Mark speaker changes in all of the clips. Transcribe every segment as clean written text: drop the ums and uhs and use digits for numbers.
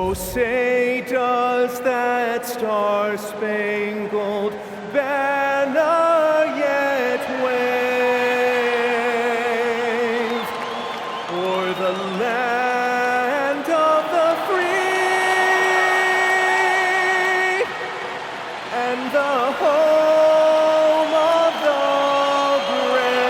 Speaker 1: Oh, say does that star-spangled banner yet wave o'er the land of the free and the home of the brave?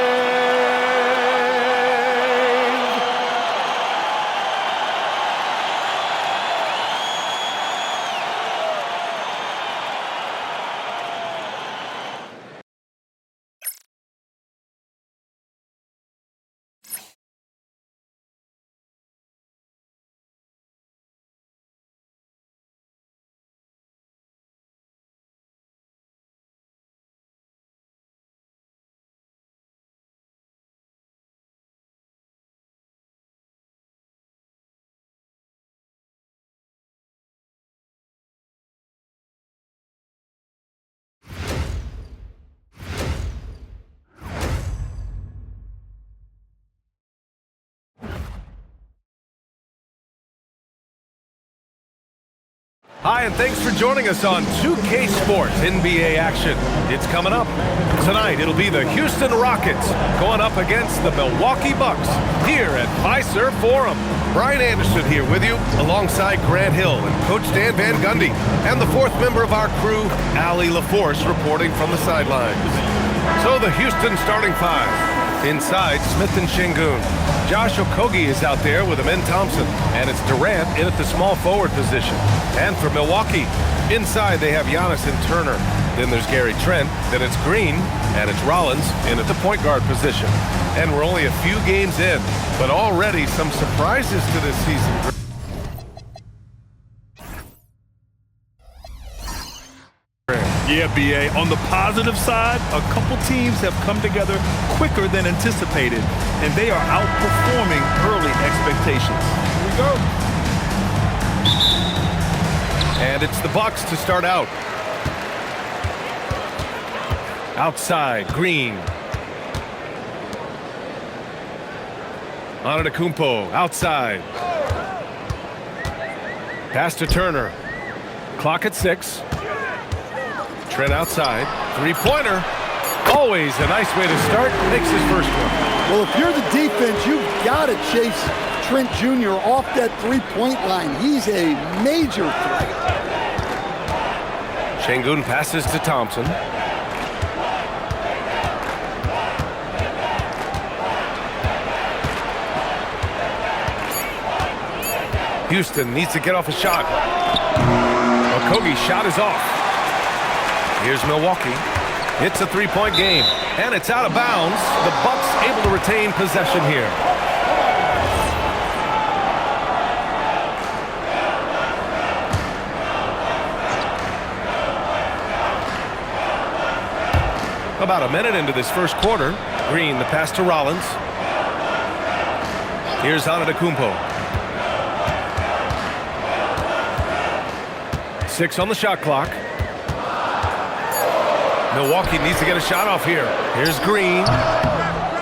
Speaker 2: Hi, and thanks for joining us on 2K Sports NBA action. It's coming up. Tonight, it'll be the Houston Rockets going up against the Milwaukee Bucks here at Fiserv Forum. Brian Anderson here with you, alongside Grant Hill and Coach Dan Van Gundy, and the fourth member of our crew, Allie LaForce, reporting from the sidelines. So the Houston starting five. Inside, Smith and Şengün. Josh Okogie is out there with Amen Thompson, and it's Durant in at the small forward position. And for Milwaukee, inside they have Giannis and Turner. Then there's Gary Trent, then it's Green, and it's Rollins in at the point guard position. And we're only a few games in, but already some surprises to this season.
Speaker 3: Yeah, B.A. On the positive side, a couple teams have come together quicker than anticipated, and they are outperforming early expectations. Here we go.
Speaker 2: And it's the Bucks to start out. Outside, Green. Antetokounmpo, outside. Pass to Turner. Clock at 6. Trent outside. Three-pointer. Always a nice way to start. Makes his first one.
Speaker 4: Well, if you're the defense, you've got to chase Trent Jr. off that three-point line. He's a major threat.
Speaker 2: Şengün passes to Thompson. Houston needs to get off a shot. Okogie's shot is off. Here's Milwaukee. It's a three-point game, and it's out of bounds. The Bucks able to retain possession here. About a minute into this first quarter. Green, the pass to Rollins. Here's Antetokounmpo. 6 on the shot clock. Milwaukee needs to get a shot off here. Here's Green.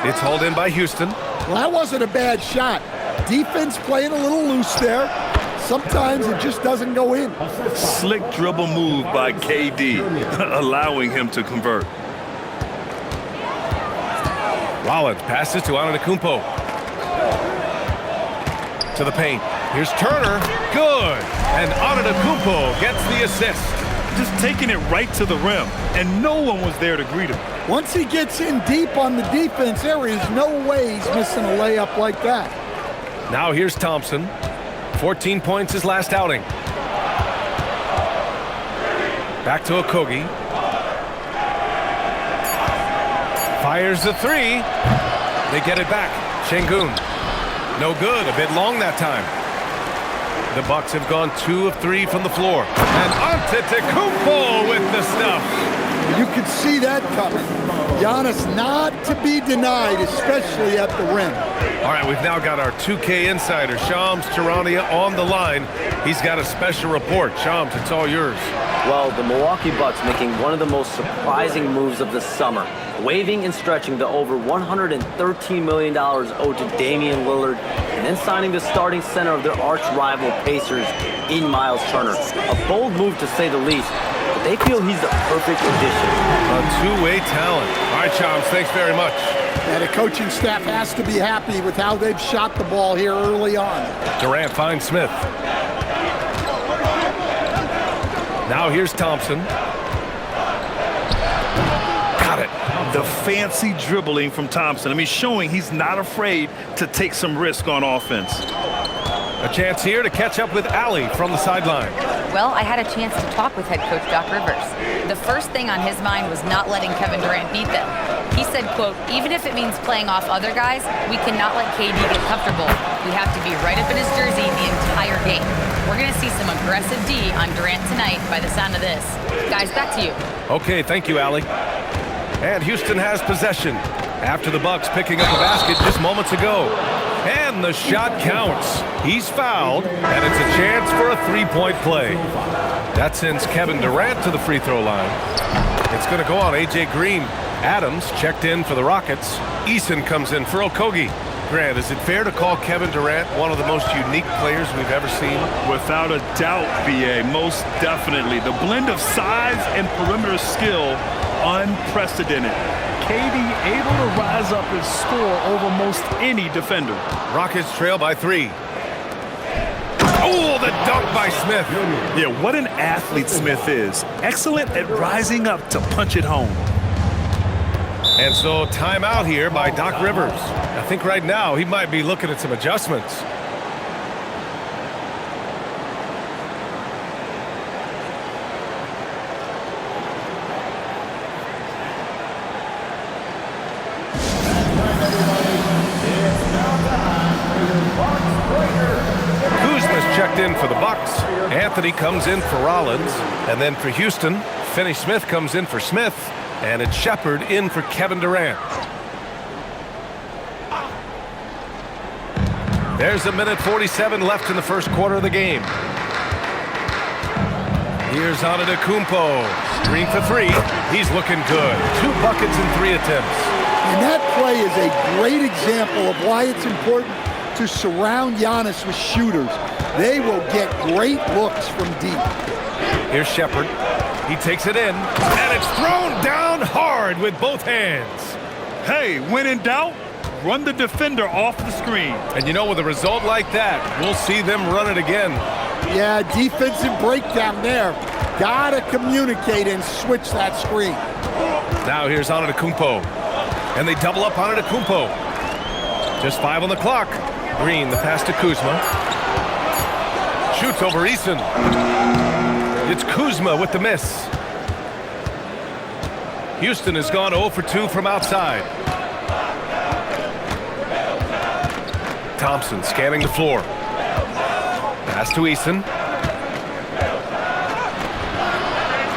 Speaker 2: It's hauled in by Houston.
Speaker 4: Well, that wasn't a bad shot. Defense playing a little loose there. Sometimes it just doesn't go in.
Speaker 3: Slick dribble move by KD, allowing him to convert.
Speaker 2: Rollins passes to Antetokounmpo. To the paint. Here's Turner. Good. And Antetokounmpo gets the assist.
Speaker 3: Just taking it right to the rim, and no one was there to greet him.
Speaker 4: Once he gets in deep on the defense, there is no way he's missing a layup like that.
Speaker 2: Now here's Thompson. 14 points his last outing. Back to Okogie. Fires the three. They get it back. Şengün. No good. A bit long that time. The Bucks have gone 2 of 3 from the floor. And Antetokounmpo with the stuff.
Speaker 4: You could see that coming. Giannis not to be denied, especially at the rim.
Speaker 2: All right, we've now got our 2K insider, Shams Charania, on the line. He's got a special report. Shams, it's all yours.
Speaker 5: Well, the Milwaukee Bucks making one of the most surprising moves of the summer, waiving and stretching the over $113 million owed to Damian Lillard, and then signing the starting center of their arch-rival Pacers in Miles Turner. A bold move to say the least, but they feel he's the perfect addition.
Speaker 2: A two-way talent. All right, Chums, thanks very much.
Speaker 4: And the coaching staff has to be happy with how they've shot the ball here early on.
Speaker 2: Durant finds Smith. Now here's Thompson. Got it.
Speaker 3: The fancy dribbling from Thompson. I mean, showing he's not afraid to take some risk on offense.
Speaker 2: A chance here to catch up with Allie from the sideline.
Speaker 6: Well, I had a chance to talk with head coach Doc Rivers. The first thing on his mind was not letting Kevin Durant beat them. He said, quote, even if it means playing off other guys, we cannot let KD get comfortable. We have to be right up in his jersey the entire game. We're going to see some aggressive D on Durant tonight by the sound of this. Guys, back to you.
Speaker 2: Okay, thank you, Allie. And Houston has possession after the Bucks picking up a basket just moments ago. And the shot counts. He's fouled, and it's a chance for a three-point play. That sends Kevin Durant to the free throw line. It's going to go on A.J. Green. Adams checked in for the Rockets. Eason comes in for Okogie. Grant, is it fair to call Kevin Durant one of the most unique players we've ever seen?
Speaker 3: Without a doubt, B.A., most definitely. The blend of size and perimeter skill, unprecedented. KD able to rise up and score over most any defender.
Speaker 2: Rockets trail by 3. Oh, the dunk by Smith.
Speaker 3: Yeah, what an athlete Smith is. Excellent at rising up to punch it home.
Speaker 2: And so timeout here by Doc Rivers. I think right now he might be looking at some adjustments. Kuzma's checked in for the Bucks. Anthony comes in for Rollins. And then for Houston, Finney-Smith comes in for Smith. And it's Shepard in for Kevin Durant. There's a minute 47 left in the first quarter of the game. Here's Antetokounmpo. Green for 3. He's looking good. 2 buckets in 3 attempts.
Speaker 4: And that play is a great example of why it's important to surround Giannis with shooters. They will get great looks from deep.
Speaker 2: Here's Shepard. He takes it in, and it's thrown down hard with both hands.
Speaker 3: Hey, when in doubt, run the defender off the screen.
Speaker 2: And you know, with a result like that, we'll see them run it again.
Speaker 4: Yeah, defensive breakdown there. Gotta communicate and switch that screen.
Speaker 2: Now here's Antetokounmpo. And they double up Antetokounmpo. Just 5 on the clock. Green, the pass to Kuzma. Shoots over Eason. It's Kuzma with the miss. Houston has gone 0 for 2 from outside. Thompson scanning the floor. Pass to Eason.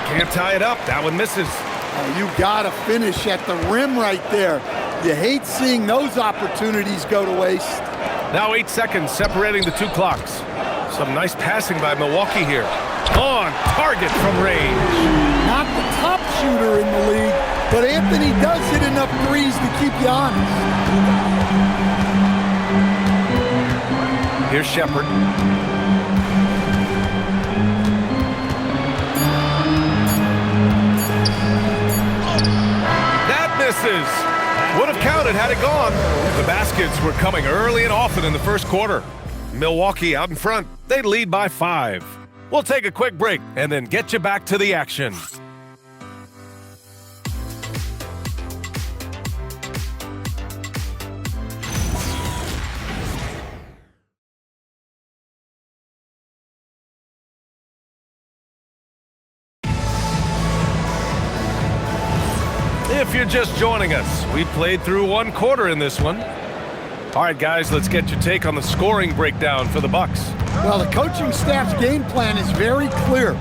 Speaker 2: Can't tie it up. That one misses.
Speaker 4: Oh, you gotta finish at the rim right there. You hate seeing those opportunities go to waste.
Speaker 2: Now 8 seconds separating the 2 clocks. Some nice passing by Milwaukee here. On target from range.
Speaker 4: Not the top shooter in the league, but Anthony does hit enough threes to keep you honest.
Speaker 2: Here's Shepard. That misses. Would have counted had it gone. The baskets were coming early and often in the first quarter. Milwaukee out in front. They lead by 5. We'll take a quick break and then get you back to the action. If you're just joining us, we played through 1 quarter in this one. All right, guys, let's get your take on the scoring breakdown for the Bucks.
Speaker 4: Well, the coaching staff's game plan is very clear.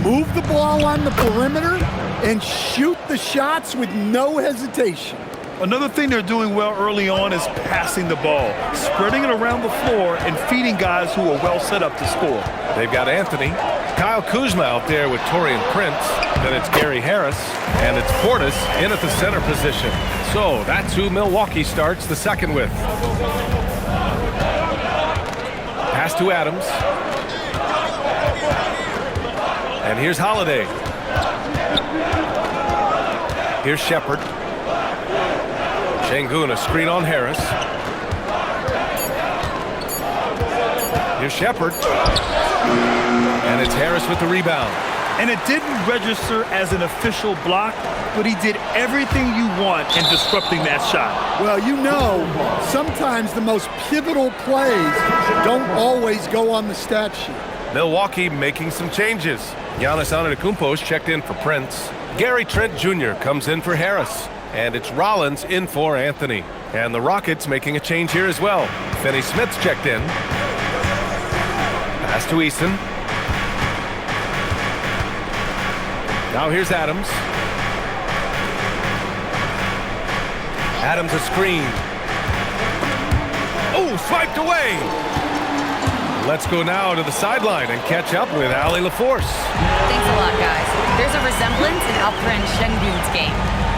Speaker 4: Move the ball on the perimeter and shoot the shots with no hesitation.
Speaker 3: Another thing they're doing well early on is passing the ball, spreading it around the floor and feeding guys who are well set up to score.
Speaker 2: They've got Anthony. Kyle Kuzma out there with Taurean Prince. Then it's Gary Harris, and it's Portis in at the center position. So that's who Milwaukee starts the second with. Pass to Adams. And here's Holiday. Here's Shepard. Şengün, a screen on Harris. Here's Shepard. And it's Harris with the rebound.
Speaker 3: And it didn't register as an official block, but he did everything you want in disrupting that shot.
Speaker 4: Well, you know, sometimes the most pivotal plays don't always go on the stat sheet.
Speaker 2: Milwaukee making some changes. Giannis Antetokounmpo's checked in for Prince. Gary Trent Jr. comes in for Harris. And it's Rollins in for Anthony. And the Rockets making a change here as well. Finney Smith's checked in. Pass to Eason. Now here's Adams. Adams a screen. Oh, swiped away. Let's go now to the sideline and catch up with Allie LaForce.
Speaker 6: Thanks a lot, guys. There's a resemblance in Alperen Şengün's game.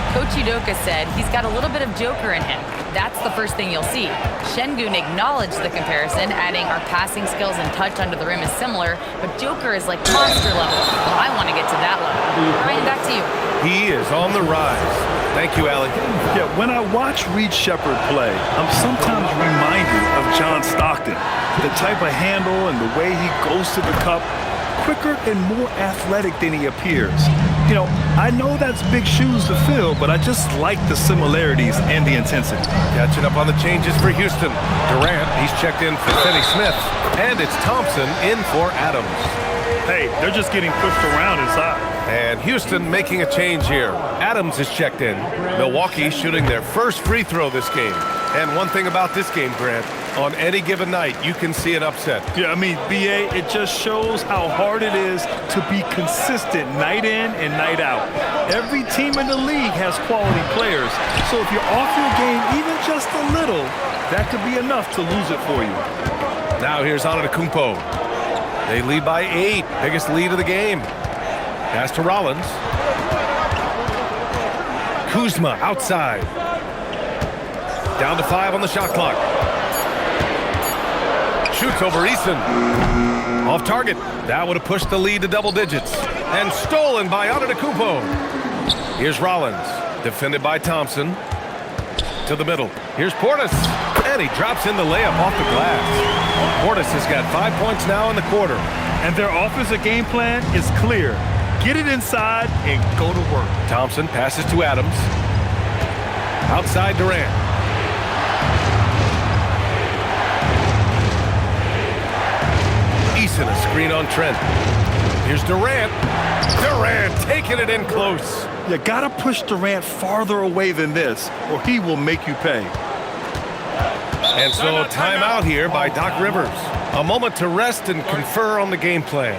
Speaker 6: Coach Udoka said he's got a little bit of Joker in him. That's the first thing you'll see. Şengün acknowledged the comparison, adding our passing skills and touch under the rim is similar, but Joker is like monster level. Well, I want to get to that level. Ryan, back to you.
Speaker 2: He is on the rise. Thank you, Allie.
Speaker 3: Yeah, when I watch Reed Shepard play, I'm sometimes reminded of John Stockton. The type of handle and the way he goes to the cup, quicker and more athletic than he appears. You know, I know that's big shoes to fill, but I just like the similarities and the intensity.
Speaker 2: Catching up on the changes for Houston. Durant, he's checked in for Finney Smith. And it's Thompson in for Adams.
Speaker 3: Hey, they're just getting pushed around inside.
Speaker 2: And Houston making a change here. Adams is checked in. Milwaukee shooting their first free throw this game. And one thing about this game, Grant, on any given night, you can see an upset.
Speaker 3: Yeah, I mean, BA, it just shows how hard it is to be consistent night in and night out. Every team in the league has quality players, so if you're off your game even just a little, that could be enough to lose it for you.
Speaker 2: Now here's Antetokounmpo. They lead by 8, biggest lead of the game. Pass to Rollins. Kuzma outside. Down to 5 on the shot clock. Shoots over Eason. Off target. That would have pushed the lead to double digits. And stolen by Antetokounmpo. Here's Rollins. Defended by Thompson. To the middle. Here's Portis. And he drops in the layup off the glass. Portis has got 5 points now in the quarter.
Speaker 3: And their offensive game plan is clear. Get it inside and go to work.
Speaker 2: Thompson passes to Adams. Outside Durant. Eason, a screen on Trent. Here's Durant. Durant taking it in close.
Speaker 3: You gotta push Durant farther away than this, or he will make you pay.
Speaker 2: And so timeout here by Doc Rivers. A moment to rest and confer on the game plan.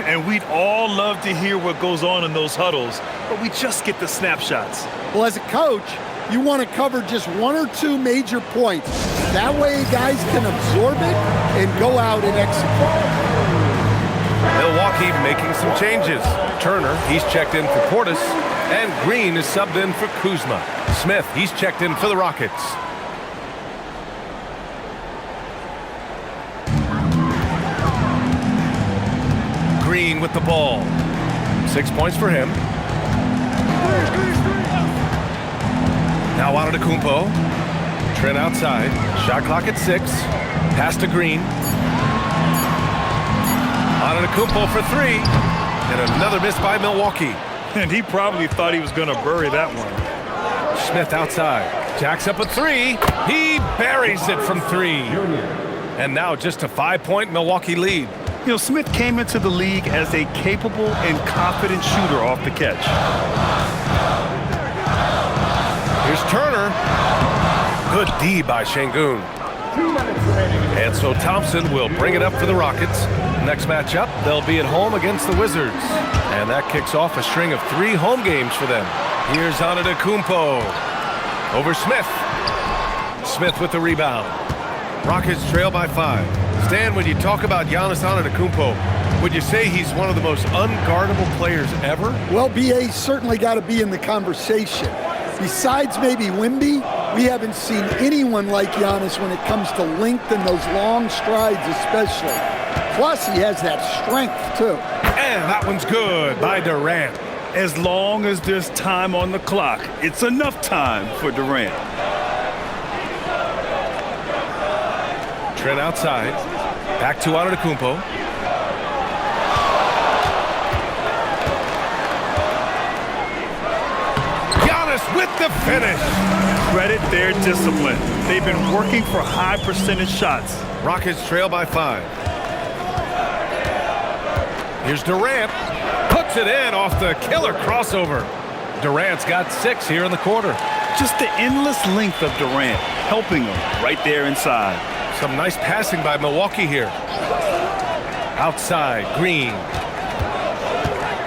Speaker 3: And we'd all love to hear what goes on in those huddles, but we just get the snapshots.
Speaker 4: Well, as a coach, you want to cover just 1 or 2 major points. That way guys can absorb it and go out and execute.
Speaker 2: Milwaukee making some changes. Turner, he's checked in for Portis. And Green is subbed in for Kuzma. Smith, he's checked in for the Rockets. Green with the ball. 6 points for him. Now Antetokounmpo. Trent outside. Shot clock at 6. Pass to Green. Antetokounmpo for 3. And another miss by Milwaukee.
Speaker 3: And he probably thought he was going to bury that one.
Speaker 2: Smith outside. Jacks up a 3. He buries it from 3. And now just a 5-point Milwaukee lead.
Speaker 3: You know, Smith came into the league as a capable and confident shooter off the catch.
Speaker 2: Here's Turner. Good D by Şengün. And so Thompson will bring it up for the Rockets. Next matchup, they'll be at home against the Wizards. And that kicks off a string of 3 home games for them. Here's Antetokounmpo. Over Smith. Smith with the rebound. Rockets trail by 5. Stan, when you talk about Giannis Antetokounmpo, Would you say he's one of the most unguardable players ever?
Speaker 4: Well, BA's certainly got to be in the conversation. Besides maybe Wimby, we haven't seen anyone like Giannis when it comes to length and those long strides especially. Plus, he has that strength, too.
Speaker 2: And that one's good by Durant.
Speaker 3: As long as there's time on the clock, it's enough time for Durant.
Speaker 2: Trent outside. Back to Antetokounmpo. Giannis with the finish.
Speaker 3: Credit their discipline. They've been working for high percentage shots.
Speaker 2: Rockets trail by 5. Here's Durant. Puts it in off the killer crossover. Durant's got 6 here in the quarter.
Speaker 3: Just the endless length of Durant, helping him right there inside.
Speaker 2: Some nice passing by Milwaukee here. Outside, Green.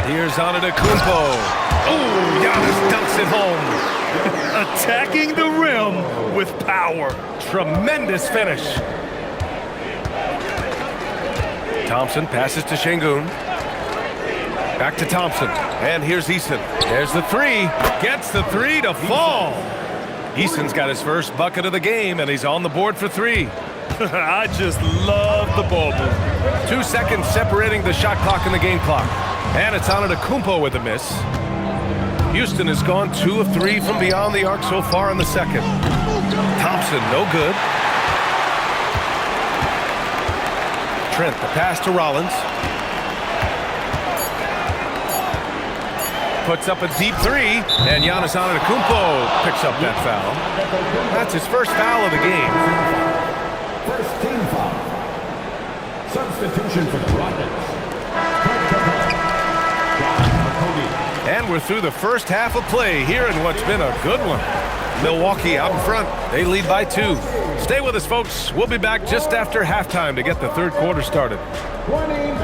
Speaker 2: Here's Antetokounmpo. Oh, Giannis dumps it home.
Speaker 3: Attacking the rim with power.
Speaker 2: Tremendous finish. Thompson passes to Şengün. Back to Thompson. And here's Eason. There's the 3. Gets the 3 to fall. Eason's got his first bucket of the game, and he's on the board for 3.
Speaker 3: I just love the ball move.
Speaker 2: 2 seconds separating the shot clock and the game clock. And it's Antetokounmpo with a miss. Houston has gone 2 of 3 from beyond the arc so far in the second. Thompson, no good. Trent, the pass to Rollins. Puts up a deep 3, and Giannis Antetokounmpo picks up that foul. That's his first foul of the game.
Speaker 7: First team foul. Substitution for the Rockets.
Speaker 2: And we're through the first half of play here in what's been a good one. Milwaukee out in front. They lead by 2. Stay with us, folks. We'll be back just after halftime to get the third quarter started.
Speaker 7: 29.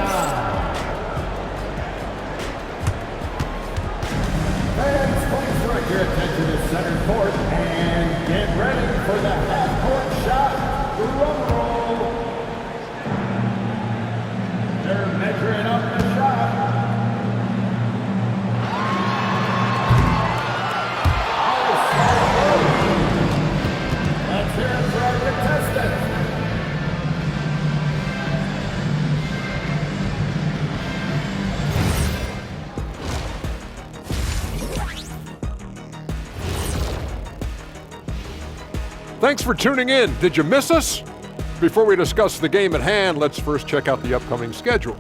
Speaker 7: Fans, please direct your attention to center court and get ready for the half-court shot. Drum roll. They're measuring up the shot. Let's hear it for our contestants.
Speaker 8: Thanks for tuning in. Did you miss us? Before we discuss the game at hand, let's first check out the upcoming schedule.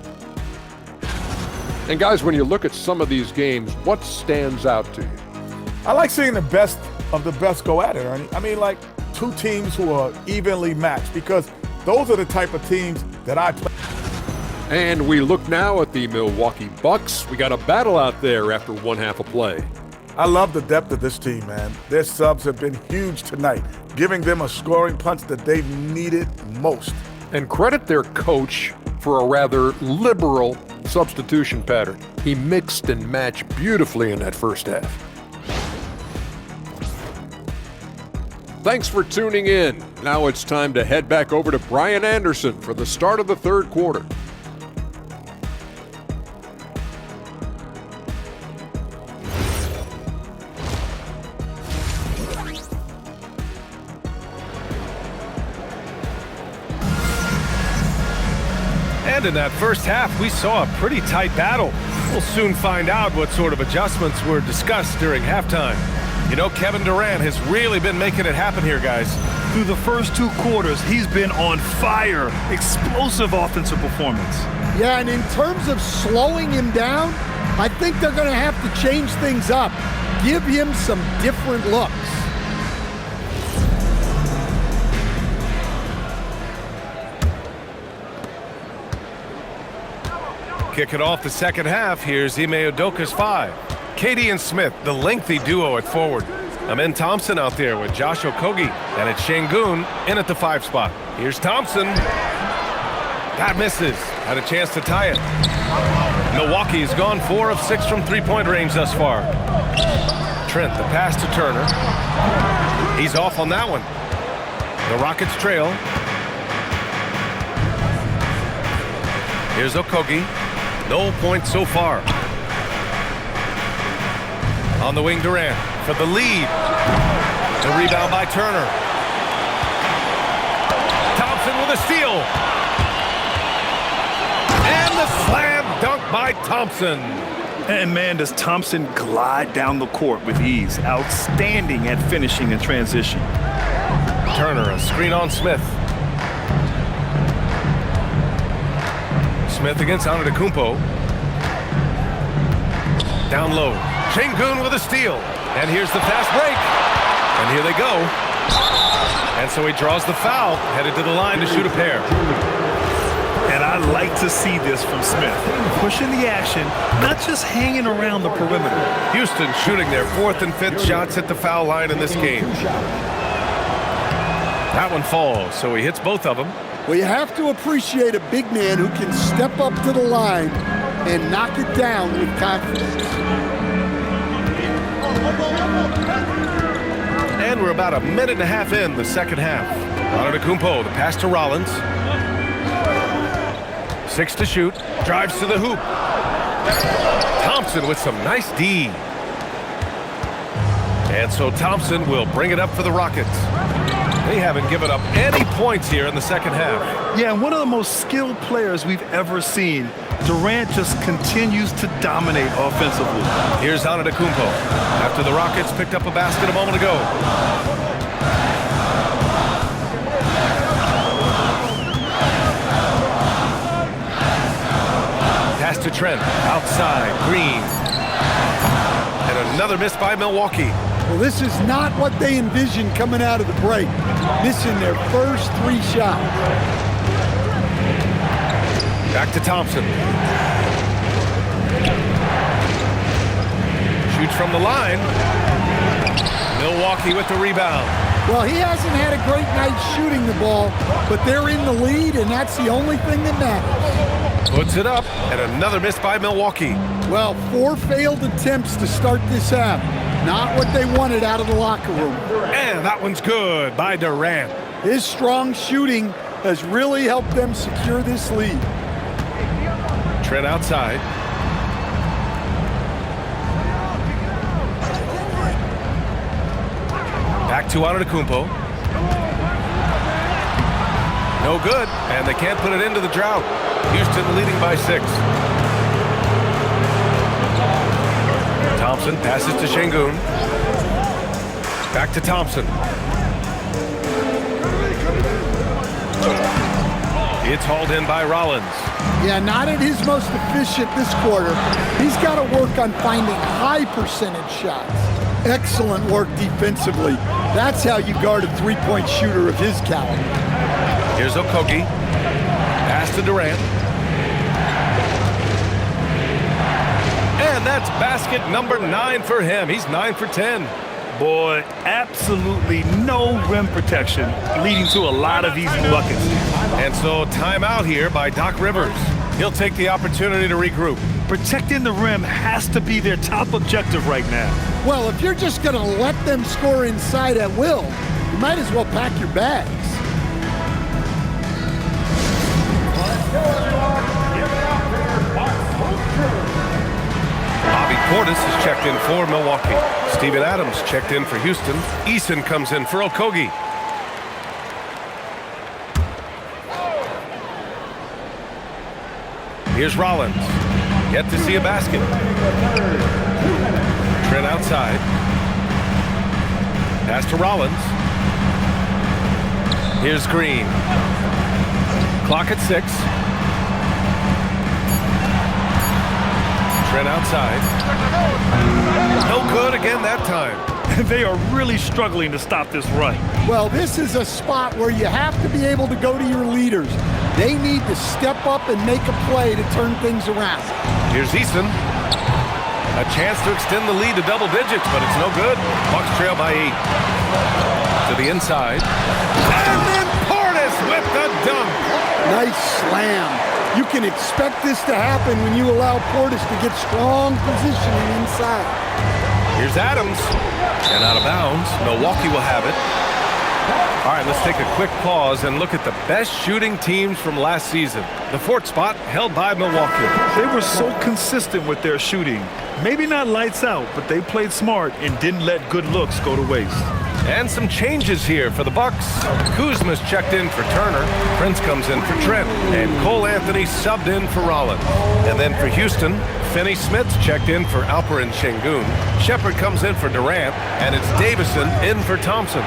Speaker 8: And guys, when you look at some of these games, what stands out to you?
Speaker 9: I like seeing the best of the best go at it, Ernie. I mean, like 2 teams who are evenly matched, because those are the type of teams that I play.
Speaker 8: And we look now at the Milwaukee Bucks. We got a battle out there after one half of play.
Speaker 9: I love the depth of this team, man. Their subs have been huge tonight, giving them a scoring punch that they've needed most.
Speaker 8: And credit their coach for a rather liberal substitution pattern. He mixed and matched beautifully in that first half. Thanks for tuning in. Now it's time to head back over to Brian Anderson for the start of the third quarter.
Speaker 2: And in that first half, we saw a pretty tight battle. We'll soon find out what sort of adjustments were discussed during halftime. You know, Kevin Durant has really been making it happen here, guys.
Speaker 3: Through the first 2 quarters, he's been on fire. Explosive offensive performance.
Speaker 4: Yeah, and in terms of slowing him down, I think they're going to have to change things up. Give him some different looks.
Speaker 2: Kick it off the second half. Here's Ime Udoka's 5. KD and Smith, the lengthy duo at forward. Amen Thompson out there with Josh Okogie. And it's Şengün in at the 5 spot. Here's Thompson. That misses. Had a chance to tie it. Milwaukee has gone 4 of 6 from three-point range thus far. Trent, the pass to Turner. He's off on that one. The Rockets trail. Here's Okogie. No points so far. On the wing, Durant for the lead. The rebound by Turner. Thompson with a steal. And the slam dunk by Thompson.
Speaker 3: And man, does Thompson glide down the court with ease. Outstanding at finishing in transition.
Speaker 2: Turner, a screen on Smith. Smith against Antetokounmpo. Down low. Şengün with a steal. And here's the fast break. And here they go. And so he draws the foul, headed to the line to shoot a pair.
Speaker 3: And I like to see this from Smith. Pushing the action, not just hanging around the perimeter.
Speaker 2: Houston shooting their 4th and 5th shots at the foul line in this game. That one falls, so he hits both of them.
Speaker 4: Well, you have to appreciate a big man who can step up to the line and knock it down with confidence.
Speaker 2: And we're about a minute and a half in the second half. Antetokounmpo, the pass to Rollins. 6 to shoot. Drives to the hoop. Thompson with some nice D. And so Thompson will bring it up for the Rockets. They haven't given up any points here in the second half.
Speaker 3: Yeah, and one of the most skilled players we've ever seen. Durant just continues to dominate offensively.
Speaker 2: Here's Antetokounmpo after the Rockets picked up a basket a moment ago. Pass to Trent, outside, Green. And another miss by Milwaukee.
Speaker 4: Well, this is not what they envisioned coming out of the break, missing their first 3 shots.
Speaker 2: Back to Thompson. Shoots from the line. Milwaukee with the rebound.
Speaker 4: Well, he hasn't had a great night shooting the ball, but they're in the lead, and that's the only thing that matters.
Speaker 2: Puts it up, and another miss by Milwaukee.
Speaker 4: Well, 4 failed attempts to start this half. Not what they wanted out of the locker room.
Speaker 2: And that one's good by Durant.
Speaker 4: His strong shooting has really helped them secure this lead.
Speaker 2: Trent outside. Back to Antetokounmpo. No good, and they can't put it into the drought. Houston leading by 6. Thompson passes to Şengün. Back to Thompson. It's hauled in by Rollins.
Speaker 4: Yeah, not at his most efficient this quarter. He's got to work on finding high percentage shots. Excellent work defensively. That's how you guard a 3-point shooter of his caliber.
Speaker 2: Here's Okogie. Pass to Durant. And that's basket number 9 for him. He's 9 for 10.
Speaker 3: Boy, absolutely no rim protection, leading to a lot of easy buckets.
Speaker 2: And so timeout here by Doc Rivers. He'll take the opportunity to regroup.
Speaker 3: Protecting the rim has to be their top objective right now.
Speaker 4: Well, if you're just going to let them score inside at will, you might as well pack your bags.
Speaker 2: Bobby Portis is checked in for Milwaukee. Steven Adams checked in for Houston. Eason comes in for Okogie. Here's Rollins. Yet to see a basket. Trent outside. Pass to Rollins. Here's Green. Clock at 6. Trent outside. No good again that time.
Speaker 3: They are really struggling to stop this run.
Speaker 4: Well, this is a spot where you have to be able to go to your leaders. They need to step up and make a play to turn things around.
Speaker 2: Here's Eason. A chance to extend the lead to double digits, but it's no good. Bucks trail by 8. To the inside. And then Portis with the dunk.
Speaker 4: Nice slam. You can expect this to happen when you allow Portis to get strong positioning inside.
Speaker 2: Here's Adams. And out of bounds. Milwaukee will have it. All right, let's take a quick pause and look at the best shooting teams from last season. The fourth spot held by Milwaukee.
Speaker 3: They were so consistent with their shooting. Maybe not lights out, but they played smart and didn't let good looks go to waste.
Speaker 2: And some changes here for the Bucks. Kuzma's checked in for Turner. Prince comes in for Trent. And Cole Anthony subbed in for Rollins. And then for Houston, Finney-Smith's checked in for Alperen Şengün. Shepherd comes in for Durant. And it's Davison in for Thompson.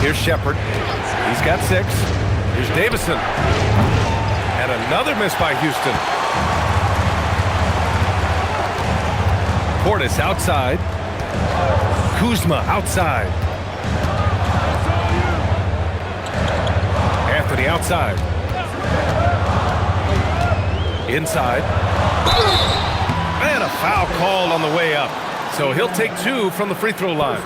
Speaker 2: Here's Shepherd. He's got 6. Here's Davison. And another miss by Houston. Portis outside. Kuzma outside. Anthony outside. Inside. And a foul called on the way up. So he'll take 2 from the free throw line.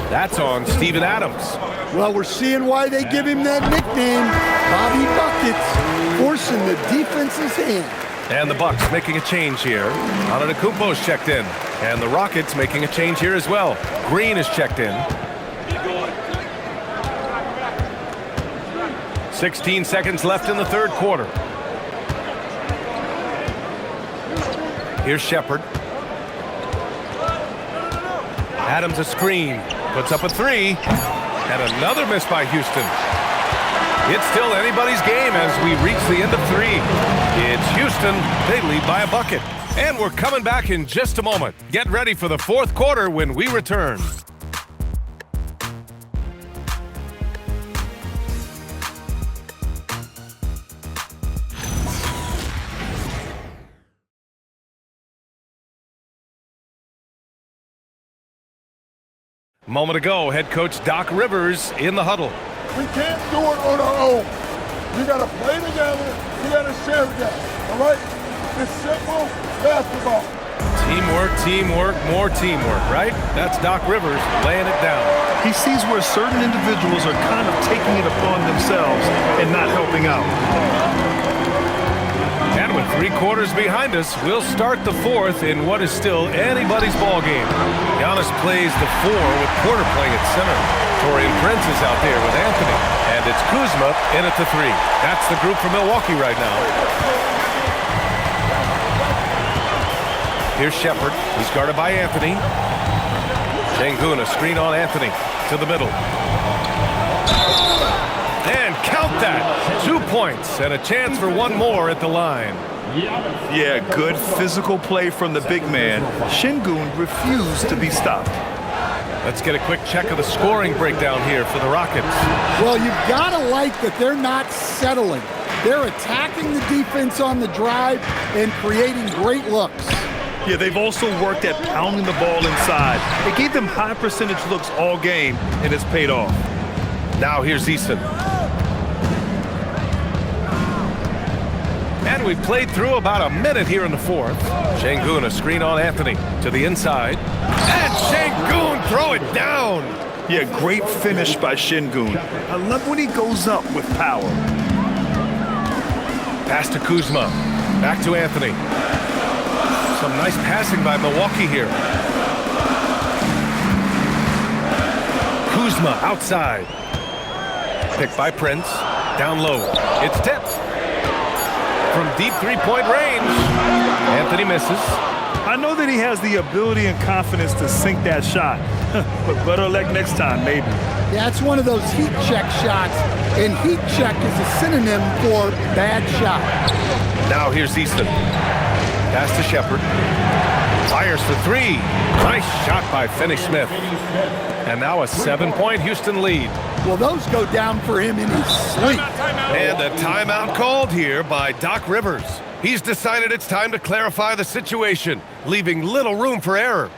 Speaker 2: That's on Steven Adams.
Speaker 4: Well, we're seeing why they give him that nickname, Bobby Buckets, forcing the defense's hand.
Speaker 2: And the Bucks making a change here. Antetokounmpo's checked in. And the Rockets making a change here as well. Green is checked in. 16 seconds left in the third quarter. Here's Shepherd. Adams a screen. Puts up a 3. And another miss by Houston. It's still anybody's game as we reach the end of 3. It's Houston. They lead by a bucket. And we're coming back in just a moment. Get ready for the fourth quarter when we return. Moment ago, head coach Doc Rivers in the huddle.
Speaker 7: We can't do it on our own. You got to play together. You got to share together. All right? It's simple basketball.
Speaker 2: Teamwork, teamwork, more teamwork, right? That's Doc Rivers laying it down.
Speaker 3: He sees where certain individuals are kind of taking it upon themselves and not helping out.
Speaker 2: And with 3 quarters behind us, we'll start the fourth in what is still anybody's ball game. Giannis plays the 4 with Porter playing at center. Taurean Prince is out there with Anthony. And it's Kuzma in at the 3. That's the group from Milwaukee right now. Here's Shepherd. He's guarded by Anthony. Şengün, a screen on Anthony to the middle. And count that. 2 points and a chance for 1 more at the line.
Speaker 3: Yeah, good physical play from the big man. Şengün refused to be stopped.
Speaker 2: Let's get a quick check of the scoring breakdown here for the Rockets.
Speaker 4: Well, you've got to like that they're not settling. They're attacking the defense on the drive and creating great looks.
Speaker 3: Yeah, they've also worked at pounding the ball inside. It gave them high percentage looks all game, and it's paid off.
Speaker 2: Now here's Eason. And we've played through about a minute here in the fourth. Şengün, a screen on Anthony to the inside. And Şengün throw it down.
Speaker 3: Yeah, great finish by Şengün. I love when he goes up with power.
Speaker 2: Pass to Kuzma. Back to Anthony. Some nice passing by Milwaukee here. Kuzma outside. Picked by Prince. Down low. It's tipped. From deep three-point range. Anthony misses.
Speaker 3: I know that he has the ability and confidence to sink that shot. But better luck next time, maybe.
Speaker 4: Yeah, it's one of those heat check shots. And heat check is a synonym for bad shot.
Speaker 2: Now here's Easton. Pass to Shepherd. Fires for 3. Nice shot by Finney-Smith. And now a 7-point Houston lead.
Speaker 4: Well, those go down for him in his sleep.
Speaker 2: And a timeout called here by Doc Rivers. He's decided it's time to clarify the situation, leaving little room for error.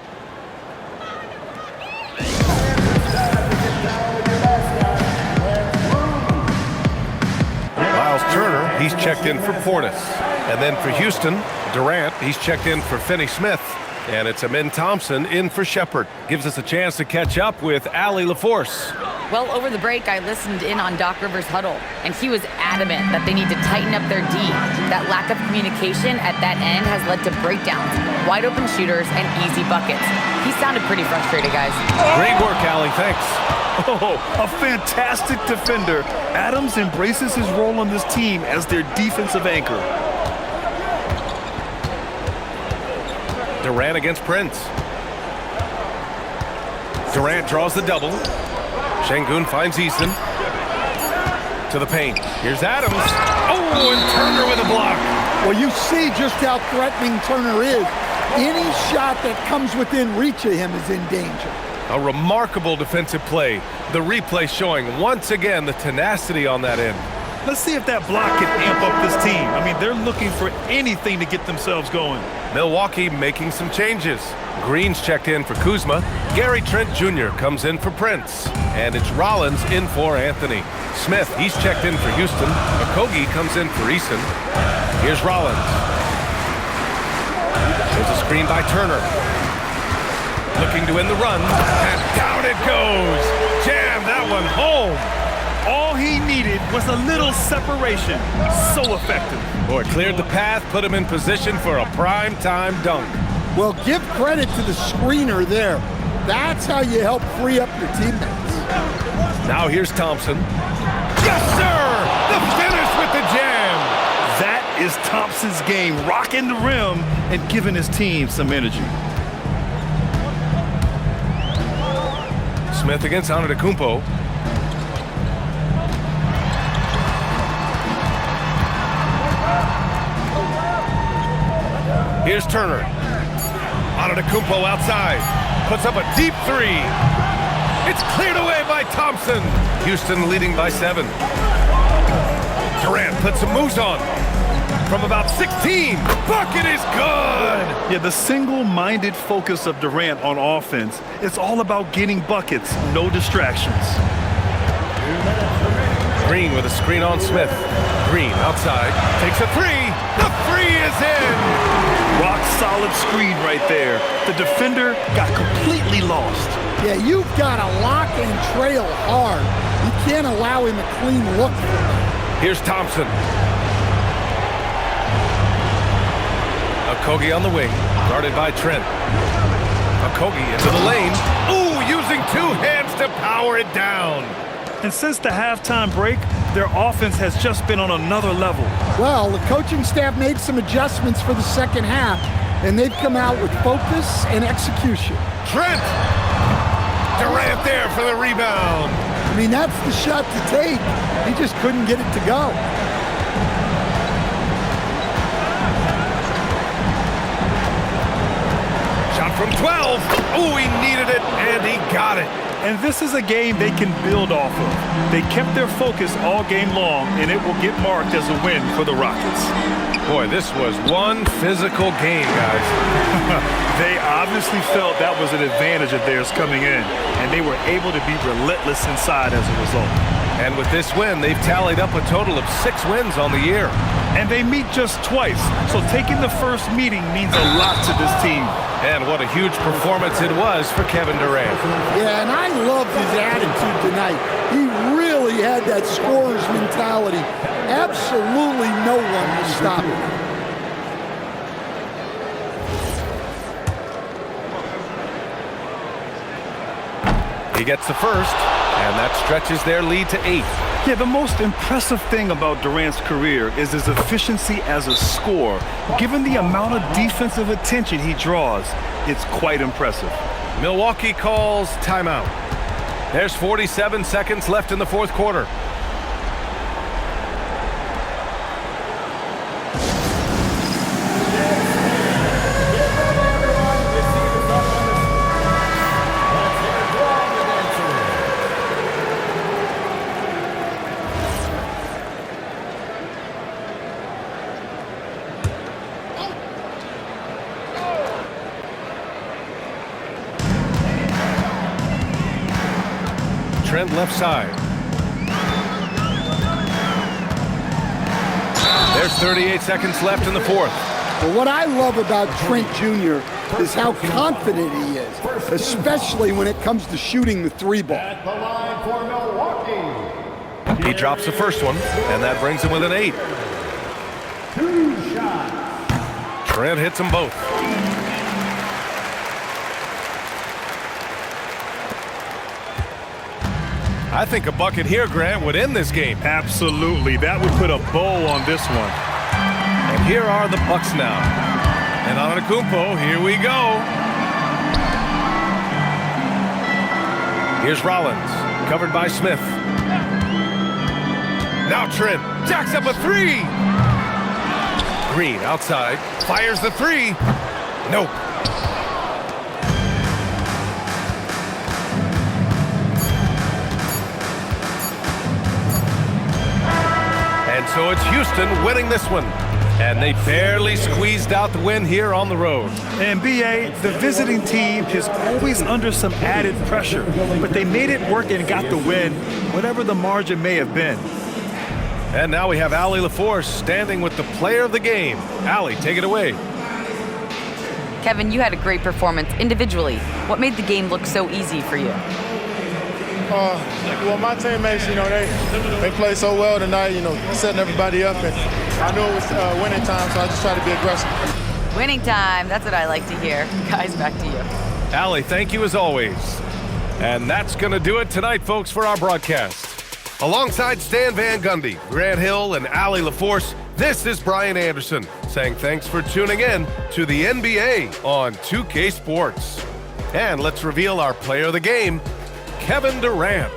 Speaker 2: Miles Turner, he's checked in for Portis. And then for Houston, Durant, he's checked in for Finney-Smith. And it's Amin Thompson in for Shepherd. Gives us a chance to catch up with Allie LaForce.
Speaker 6: Well, over the break, I listened in on Doc Rivers' huddle, and he was adamant that they need to tighten up their D. That lack of communication at that end has led to breakdowns, wide open shooters, and easy buckets. He sounded pretty frustrated, guys.
Speaker 2: Great work, Allie. Thanks.
Speaker 3: Oh, a fantastic defender. Adams embraces his role on this team as their defensive anchor.
Speaker 2: Durant against Prince. Durant draws the double. Şengün finds Eason. To the paint. Here's Adams. Oh, and Turner with a block.
Speaker 4: Well, you see just how threatening Turner is. Any shot that comes within reach of him is in danger.
Speaker 2: A remarkable defensive play. The replay showing once again the tenacity on that end.
Speaker 3: Let's see if that block can amp up this team. I mean, they're looking for anything to get themselves going.
Speaker 2: Milwaukee making some changes. Green's checked in for Kuzma. Gary Trent Jr. comes in for Prince. And it's Rollins in for Anthony. Smith, he's checked in for Houston. Okogie comes in for Eason. Here's Rollins. There's a screen by Turner. Looking to win the run. And down it goes. Jam that one home.
Speaker 3: All he needed was a little separation. So effective.
Speaker 2: Boy, cleared the path, put him in position for a prime-time dunk.
Speaker 4: Well, give credit to the screener there. That's how you help free up your teammates.
Speaker 2: Now here's Thompson. Yes, sir! The finish with the jam!
Speaker 3: That is Thompson's game, rocking the rim and giving his team some energy.
Speaker 2: Smith against Antetokounmpo. Here's Turner. Antetokounmpo outside. Puts up a deep three. It's cleared away by Thompson. Houston leading by 7. Durant puts some moves on. From about 16. Bucket is good.
Speaker 3: Yeah, the single-minded focus of Durant on offense, it's all about getting buckets, no distractions.
Speaker 2: Green with a screen on Smith. Green outside. Takes a three. The three is in.
Speaker 3: Rock solid screen right there. The defender got completely lost.
Speaker 4: Yeah, you've got to lock and trail hard. You can't allow him a clean look.
Speaker 2: Here's Thompson. Okogie on the wing, guarded by Trent. Okogie into the lane. Ooh, using 2 hands to power it down.
Speaker 3: And since the halftime break, their offense has just been on another level.
Speaker 4: Well, the coaching staff made some adjustments for the second half, and they've come out with focus and execution.
Speaker 2: Trent! Durant there for the rebound.
Speaker 4: I mean, that's the shot to take. He just couldn't get it to go.
Speaker 2: Shot from 12. Ooh, he needed it, and he got it.
Speaker 3: And this is a game they can build off of. They kept their focus all game long, and it will get marked as a win for the Rockets.
Speaker 2: Boy, this was one physical game, guys.
Speaker 3: They obviously felt that was an advantage of theirs coming in, and they were able to be relentless inside as a result.
Speaker 2: And with this win, they've tallied up a total of 6 wins on the year.
Speaker 3: And they meet just twice, so taking the first meeting means a lot to this team.
Speaker 2: And what a huge performance it was for Kevin Durant.
Speaker 4: Yeah, and I loved his attitude tonight. He really had that scorer's mentality. Absolutely no one was stopping him.
Speaker 2: He gets the first, and that stretches their lead to 8.
Speaker 3: Yeah, the most impressive thing about Durant's career is his efficiency as a scorer. Given the amount of defensive attention he draws, it's quite impressive.
Speaker 2: Milwaukee calls timeout. There's 47 seconds left in the 4th quarter. Trent left side. There's 38 seconds left in the 4th.
Speaker 4: But what I love about Trent Jr. is how confident he is, especially when it comes to shooting the 3-ball.
Speaker 7: At the line for Milwaukee.
Speaker 2: He drops the first one, and that brings him within 8.
Speaker 7: 2 shots.
Speaker 2: Trent hits them both. I think a bucket here, Grant, would end this game.
Speaker 3: Absolutely. That would put a bow on this one.
Speaker 2: And here are the Bucks now. And Antetokounmpo, here we go. Here's Rollins, covered by Smith. Now Trent jacks up a three. Green outside, fires the three. Nope. And so it's Houston winning this one. And they barely squeezed out the win here on the road.
Speaker 3: And BA, the visiting team is always under some added pressure, but they made it work and got the win, whatever the margin may have been.
Speaker 2: And now we have Allie LaForce standing with the player of the game. Allie, take it away.
Speaker 6: Kevin, you had a great performance individually. What made the game look so easy for you?
Speaker 10: Well, my teammates, they played so well tonight, setting everybody up, and I knew it was winning time, so I just tried to be aggressive.
Speaker 6: Winning time, that's what I like to hear. Guys, back to you.
Speaker 2: Allie, thank you as always. And that's going to do it tonight, folks, for our broadcast. Alongside Stan Van Gundy, Grant Hill, and Allie LaForce, this is Brian Anderson saying thanks for tuning in to the NBA on 2K Sports. And let's reveal our player of the game, Kevin Durant.